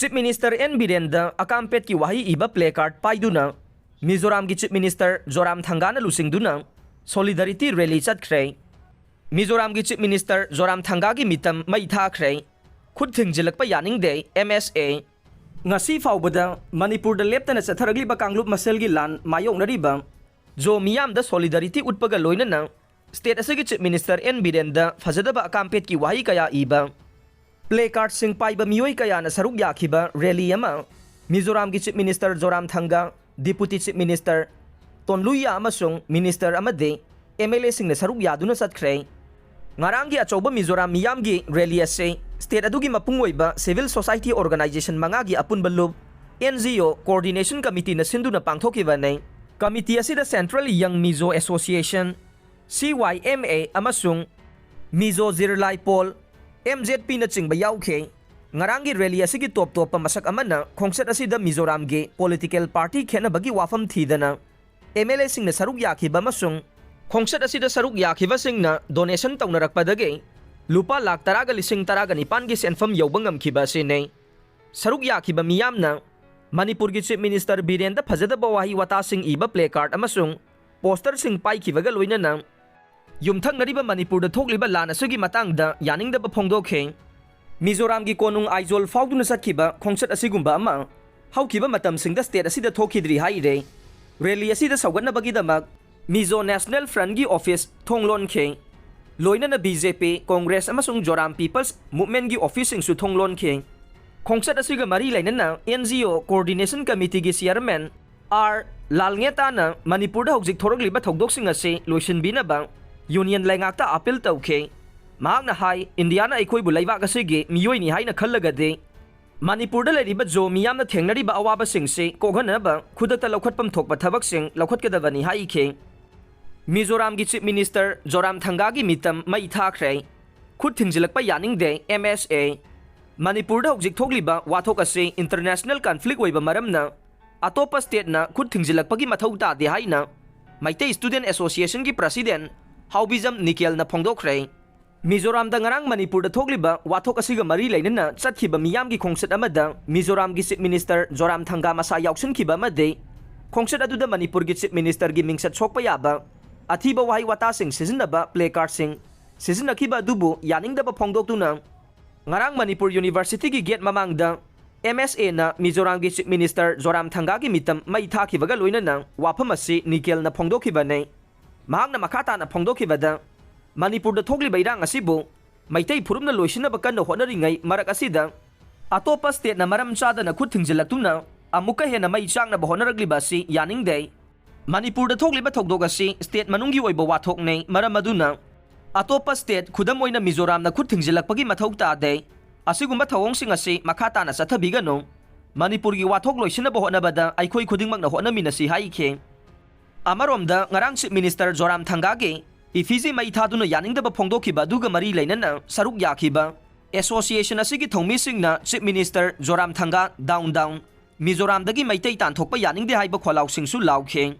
Chief minister N Biren अकामपेट की वही इब प्ले कार्ड पाइदुना मिजोराम की चीफ मिनिस्टर जोरामथंगा लुसिंगदुना सोलिडरिटी रैली चतख्रे। मिजोराम की चीफ मिनिस्टर जोरामथंगा की मितम मई थाख्रे खुद थिंगजिलक यानिंगदे MSA ngasi faubada Manipur da leptana chatharagli ba kanglup masel gi lan mayoknari ba jo miyam da solidarity utpaga loinana state asagi chief minister N Biren da fajada ba campaign ki wahi kaya iba play card sing pai ba miyoi kaya na saruk yakhiba rally ama Mizoram gi chief minister Zoramthanga deputy chief minister Tonluya amasung minister amade MLA sing na saruk yaduna satkhre ngarang gi achoba Mizoram miyam gi rally ase state adugi mapungoi civil society organization mangagi apun balub NGO coordination committee na sinduna pangthoki ba nei committee asida Central Young Mizo Association CYMA amasung Mizo Zirlai Pol MZP na chingba yaukhe ngarangi rally asigi top pa masak amana khongset asida Mizoram ge political party khena bagi wafam thidana MLA sing na saruk yakhiba amasung khongset asida saruk yakhiba sing na donation tawnarakpadage lupa lak taraga lising taraga nipan gi senfam yobangam khiba sine saruk yakhiba miyamna Manipur gi chief minister Biren da phajada bawahi wata sing iba play card amasung poster sing pai khibaga loinana yumthang nariba Manipur da thokliba lana sugi matang da yaning da phongdokhe Mizoram gi konung aizol fauduna sakhiba khongsat asigumba ama haukiba matam sing da state asida thokhidri haire rally asida sawganna bagi damak Mizo National Front gi office thonglon khe loinana BJP Congress amasung Joram People's Movement gi office sing su thonglon khe khongsat asiga mari lainana NGO coordination committee gi chairman R Lalngeta na Manipur da hojik thorokliba thodok sing ase loisin bina ba union laingakta appeal tawkhe mahak na hai India na aikoi bu laiba asigi miyoi ni haina khallaga de Manipur da leriba jo miyam na thengnari ba awaba sing se koghana ba khudata lokhatpam thokpa thabak sing lokhatkadabani hai khe Mizoram gi chief minister Zoramthanga gi mitam mai thakre khud thingzilakpa yaningde MSA Manipur da hojik thokliba wathok ase international conflict oiba maramna atopa state na khud thingzilakpa gi mathau ta de haina Maitei Student Association gi president Haubizam Nikel na phongdokre Mizoram da ngarang Manipur da thokliba wathok asiga mari lainana chatkhiba miyam gi khongsat amada Mizoram gi chief minister Zoramthanga masa yauksin khiba amade khongsat adu da Manipur gi chief minister gi mingsat sokpa yaba athiba wahi wata sing sizinaba play card sing sizinakhiba dubu yaningdaba phongdoktuna ngarang Manipur University gi gate mamang da MSA na Mizoram gi chief minister Zoramthanga gi mitam mai thakhibaga loinana wafam asi Nikel na phongdokhiba nei mahakna makhata na phongdokhiba da Manipur da thokliba irang asibu maitei phurumna loisinaba kanna honaringai marak asida atopa state na maram chada na khud thingjilaktuna amuka hena mai changna bahonaragliba si yaningdei Manipur da thokliba thokdok asi state manunggi oiba wathok nei maram aduna atopa state khudam oina Mizoram na khud thingzilakpagi mathau ta de asigumba thawong sing asi makhata na sathabiga no Manipur gi wathok loisinaba honabada aikhoi khudingmak na honaminasi haikhe amaromda ngarang chief minister Zoramthanga ge Ifisi mai thaduna yaningdaba phongdokhiba duga mari lainana saruk yakhiba association asigi thongmi singna chief minister Zoramthanga down Mizoram dagi maitei tan thokpa yaningde haiba kholaw singsu laukhe